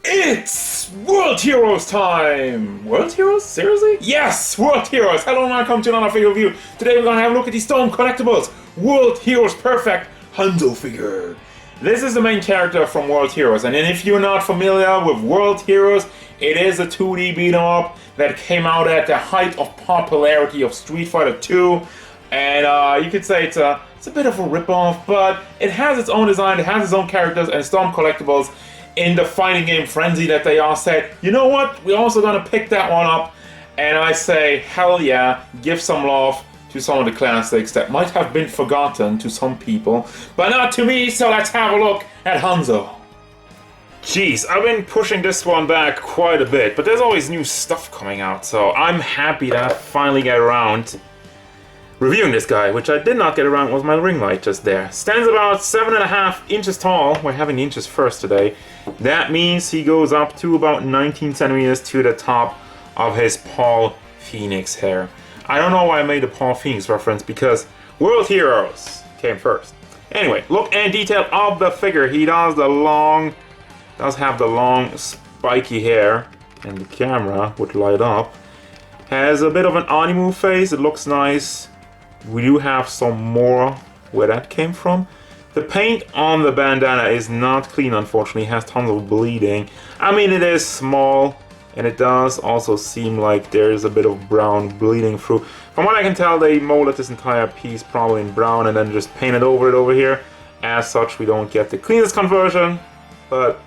It's World Heroes time! World Heroes? Seriously? Yes! World Heroes! Hello and welcome to another figure review. Today we're gonna have a look at the Stone Collectibles World Heroes Perfect Hanzou figure. This is the main character from World Heroes, and if you're not familiar with World Heroes, it is a 2D beat 'em up that came out at the height of popularity of Street Fighter 2. And you could say it's a bit of a rip-off, but it has its own design, it has its own characters, and Stone Collectibles, in the fighting game frenzy that they are, said, you know what, we're also gonna pick that one up. And I say, hell yeah, give some love to some of the classics that might have been forgotten to some people, but not to me, so let's have a look at Hanzou. Jeez, I've been pushing this one back quite a bit, but there's always new stuff coming out, so I'm happy that I finally get around reviewing this guy, which I did not get around with my ring light just there. Stands about 7.5 inches tall. We're having the inches first today. That means he goes up to about 19 centimeters to the top of his Paul Phoenix hair. I don't know why I made the Paul Phoenix reference, because World Heroes came first. Anyway, look and detail of the figure. He does have the long spiky hair, and the camera would light up. Has a bit of an anime face. It looks nice. We do have some more where that came from. The paint on the bandana is not clean, unfortunately. It has tons of bleeding. I mean, it is small, and it does also seem like there is a bit of brown bleeding through. From what I can tell, they molded this entire piece probably in brown and then just painted over it over here. As such, we don't get the cleanest conversion, but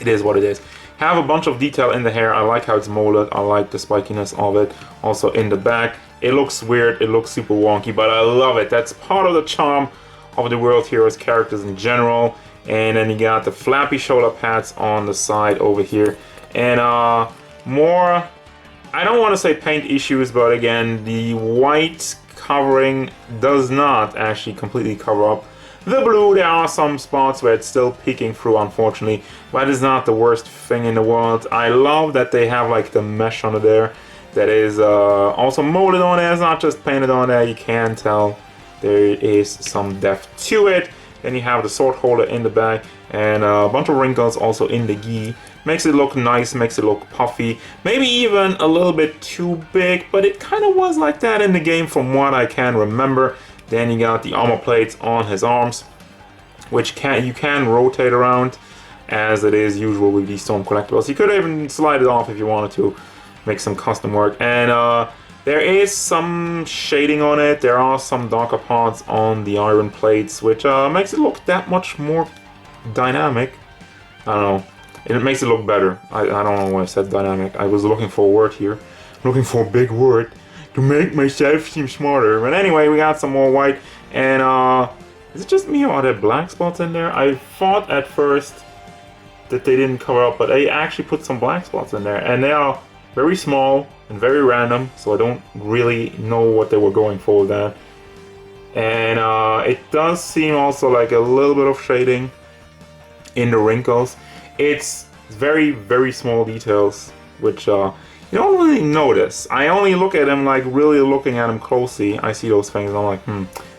it is what it is. Have a bunch of detail in the hair. I like how it's molded. I like the spikiness of it. Also in the back. It looks weird. It looks super wonky, but I love it. That's part of the charm of the World Heroes characters in general. And then you got the flappy shoulder pads on the side over here. And more, I don't want to say paint issues, but again, the white covering does not actually completely cover up the blue. There are some spots where it's still peeking through, unfortunately, but it's not the worst thing in the world. I love that they have like the mesh under there that is also molded on there. It's not just painted on there. You can tell there is some depth to it. Then you have the sword holder in the back and a bunch of wrinkles also in the gi. Makes it look nice, makes it look puffy. Maybe even a little bit too big, but it kind of was like that in the game from what I can remember. Then you got the armor plates on his arms, which you can rotate around, as it is usual with these Stone Collectibles. You could even slide it off if you wanted to make some custom work. And there is some shading on it. There are some darker parts on the iron plates, which makes it look that much more dynamic. I don't know. It makes it look better. I don't know why I said dynamic. I was looking for a word here. Looking for a big word to make myself seem smarter. But anyway, we got some more white. And is it just me or are there black spots in there? I thought at first that they didn't cover up, but they actually put some black spots in there. And they are very small and very random, so I don't really know what they were going for with that. And it does seem also like a little bit of shading in the wrinkles. It's very, very small details, which you don't really notice. I only look at them, like really looking at them closely. I see those things and I'm like,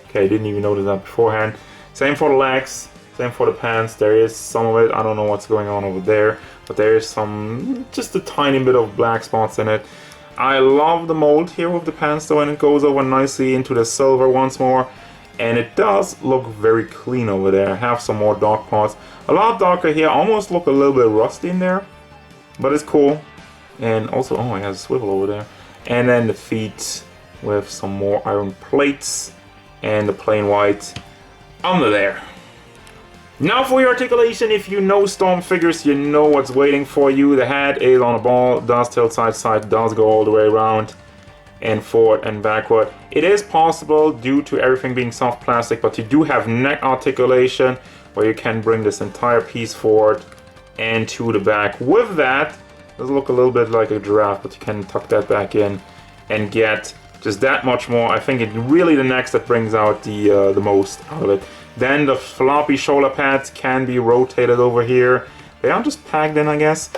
okay, didn't even notice that beforehand. Same for the legs, same for the pants. There is some of it. I don't know what's going on over there, but there is just a tiny bit of black spots in it. I love the mold here with the pants though, and it goes over nicely into the silver once more. And it does look very clean over there. Have some more dark parts. A lot darker here, almost look a little bit rusty in there, but it's cool. And also, oh, it has a swivel over there. And then the feet with some more iron plates and the plain white under there. Now for your articulation, if you know Storm figures, you know what's waiting for you. The head is on a ball, does tilt side to side, does go all the way around and forward and backward. It is possible due to everything being soft plastic, but you do have neck articulation where you can bring this entire piece forward and to the back. With that, it does look a little bit like a giraffe, but you can tuck that back in and get just that much more. I think it's really the neck that brings out the most out of it. Then the floppy shoulder pads can be rotated over here. They are just packed in, I guess.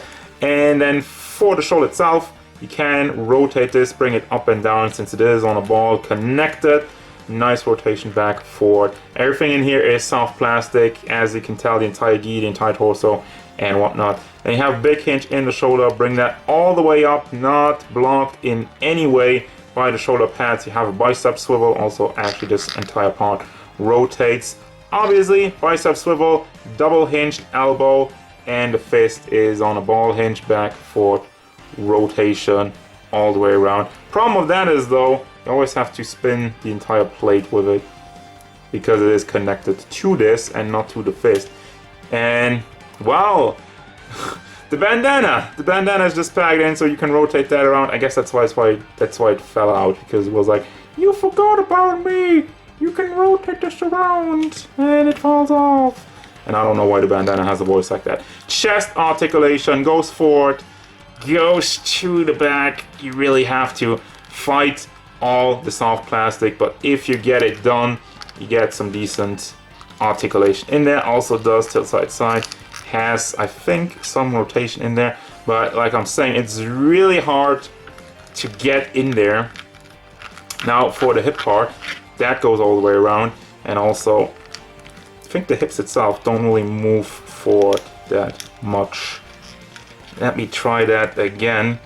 And then for the shoulder itself, you can rotate this, bring it up and down since it is on a ball connected. Nice rotation back and forth. Everything in here is soft plastic. As you can tell, the entire gi, the entire torso and whatnot. Then you have big hinge in the shoulder, bring that all the way up, not blocked in any way by the shoulder pads. You have a bicep swivel, also actually this entire part rotates. Obviously, bicep swivel, double hinged elbow, and the fist is on a ball hinge, back, forth, rotation all the way around. Problem with that is though, you always have to spin the entire plate with it because it is connected to this and not to the fist. And wow, the bandana is just packed in, so you can rotate that around. I guess that's why it fell out, because it was like, you forgot about me. You can rotate this around, and it falls off. And I don't know why the bandana has a voice like that. Chest articulation goes forward, goes to the back. You really have to fight all the soft plastic, but if you get it done, you get some decent articulation in there. Also does tilt side to side, has I think some rotation in there, but like I'm saying, it's really hard to get in there. Now for the hip part, that goes all the way around, and also I think the hips itself don't really move forward that much. Let me try that again.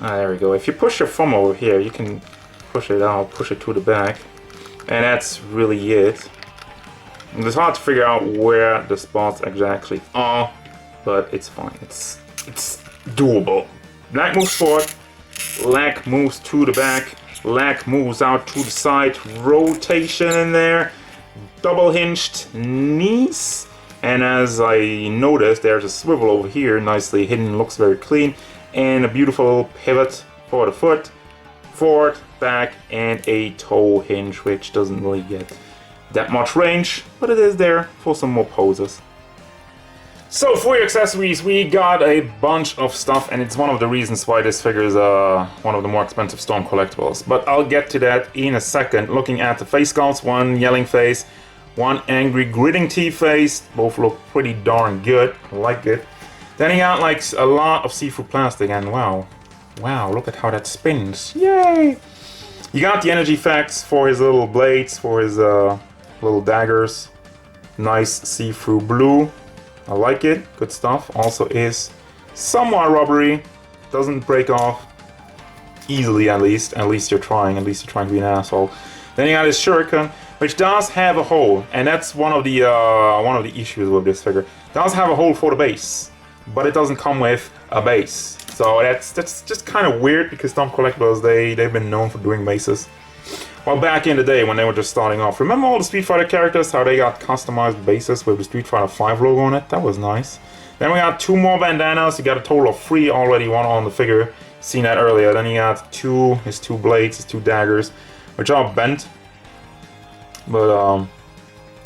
There we go. If you push your thumb over here, you can push it out, push it to the back, and that's really it. It's hard to figure out where the spots exactly are, but it's fine. It's doable. Leg moves forward, leg moves to the back, leg moves out to the side, rotation in there, double hinged knees, and as I noticed, there's a swivel over here, nicely hidden, looks very clean, and a beautiful pivot for the foot, forward, back, and a toe hinge, which doesn't really get that much range, but it is there for some more poses. So for your accessories, we got a bunch of stuff, and it's one of the reasons why this figure is one of the more expensive Storm collectibles. But I'll get to that in a second. Looking at the face sculpts, one yelling face, one angry gritting teeth face. Both look pretty darn good. I like it. Then he got like a lot of see-through plastic, and wow, look at how that spins. Yay! You got the energy effects for his little blades, for his little daggers. Nice see-through blue. I like it. Good stuff. Also is somewhat rubbery. Doesn't break off easily, at least. At least you're trying. At least you're trying to be an asshole. Then you got his shuriken, which does have a hole, and that's one of the issues with this figure. It does have a hole for the base, but it doesn't come with a base. So that's just kind of weird, because Storm Collectibles, they've been known for doing bases. Well, back in the day when they were just starting off, remember all the Street Fighter characters, how they got customized bases with the Street Fighter 5 logo on it? That was nice. Then we got 2 more bandanas. You got a total of 3 already, 1 on the figure. Seen that earlier. Then you got his 2 blades, his 2 daggers, which are bent. But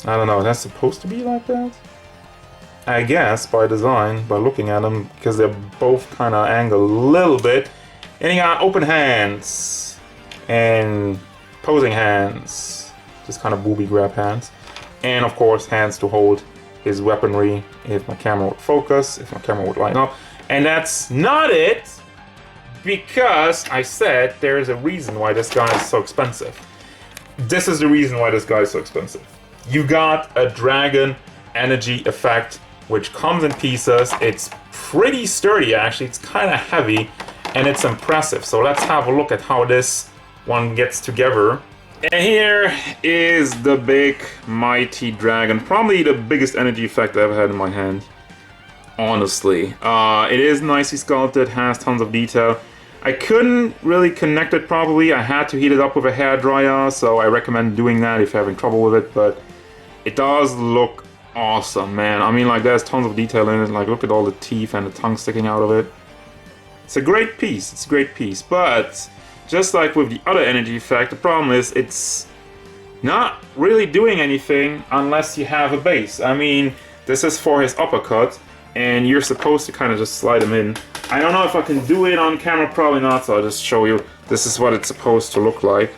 I don't know, that's supposed to be like that? I guess by design, by looking at them, because they're both kind of angled a little bit. And you got open hands and posing hands, just kind of booby grab hands, and of course hands to hold his weaponry if my camera would focus, if my camera would line up. And that's not it, because I said there is a reason why this guy is so expensive. This is the reason why this guy is so expensive. You got a dragon energy effect, which comes in pieces. It's pretty sturdy, actually. It's kind of heavy, and it's impressive. So let's have a look at how this one gets together. And here is the big mighty dragon, probably the biggest energy effect I've ever had in my hand, honestly. It is nicely sculpted, has tons of detail. I couldn't really connect it properly. I had to heat it up with a hairdryer, so I recommend doing that if you're having trouble with it, but it does look awesome, man. I mean, like, there's tons of detail in it. Like, look at all the teeth and the tongue sticking out of it. It's a great piece. It's a great piece, but just like with the other energy effect, the problem is it's not really doing anything unless you have a base. I mean, this is for his uppercut, and you're supposed to kind of just slide him in. I don't know if I can do it on camera, probably not, so I'll just show you. This is what it's supposed to look like.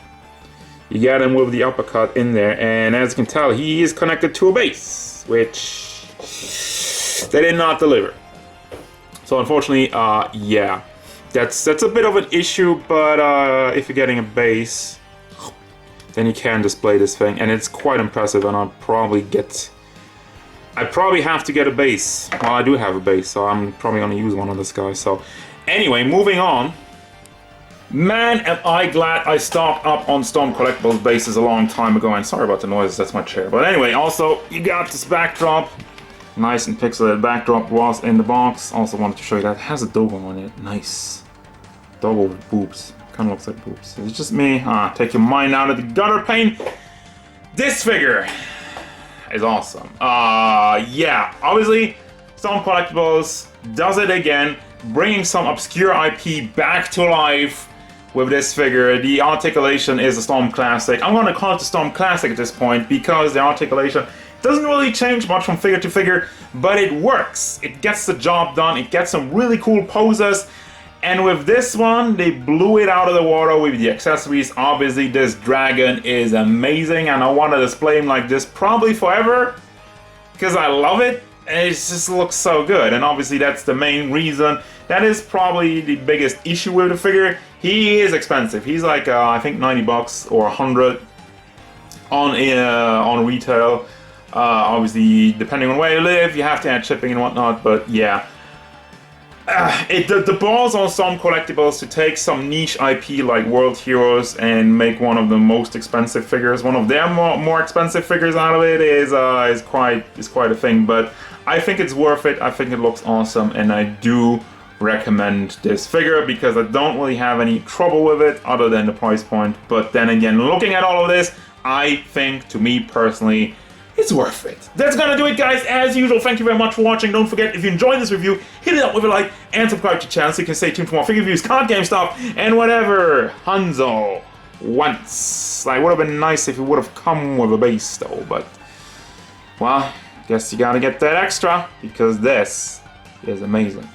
You get him with the uppercut in there, and as you can tell, he is connected to a base, which they did not deliver. So unfortunately, yeah. That's a bit of an issue, but if you're getting a base, then you can display this thing, and it's quite impressive, and I'll probably get I probably have to get a base. Well, I do have a base, so I'm probably going to use one of this guy. So, anyway, moving on. Man, am I glad I stocked up on Storm Collectibles bases a long time ago. And sorry about the noises, that's my chair. But anyway, also, you got this backdrop. Nice and pixelated backdrop was in the box. Also wanted to show you that it has a doggo on it. Nice. Doggo with boobs. Kind of looks like boobs. It's just me. Take your mind out of the gutter, Payne. This figure is awesome. Yeah, obviously, Storm Collectibles does it again, bringing some obscure IP back to life with this figure. The Articulation is a Storm Classic. I'm going to call it the Storm Classic at this point because the Articulation doesn't really change much from figure to figure, but it works. It gets the job done. It gets some really cool poses. And with this one, they blew it out of the water with the accessories. Obviously, this dragon is amazing, and I want to display him like this probably forever because I love it. And it just looks so good. And obviously, that's the main reason. That is probably the biggest issue with the figure. He is expensive. He's like I think 90 bucks or 100 on retail. Obviously, depending on where you live, you have to add shipping and whatnot. But yeah. The balls on some collectibles to take some niche IP like World Heroes and make one of the most expensive figures, one of their more expensive figures out of it is quite a thing. But I think it's worth it. I think it looks awesome, and I do recommend this figure because I don't really have any trouble with it other than the price point. But then again, looking at all of this, I think, to me personally, it's worth it. That's gonna do it, guys. As usual, thank you very much for watching. Don't forget, if you enjoyed this review, hit it up with a like and subscribe to the channel so you can stay tuned for more figure reviews, card game stuff, and whatever Hanzou wants. Like, would have been nice if it would have come with a base, though, but, well, guess you gotta get that extra because this is amazing.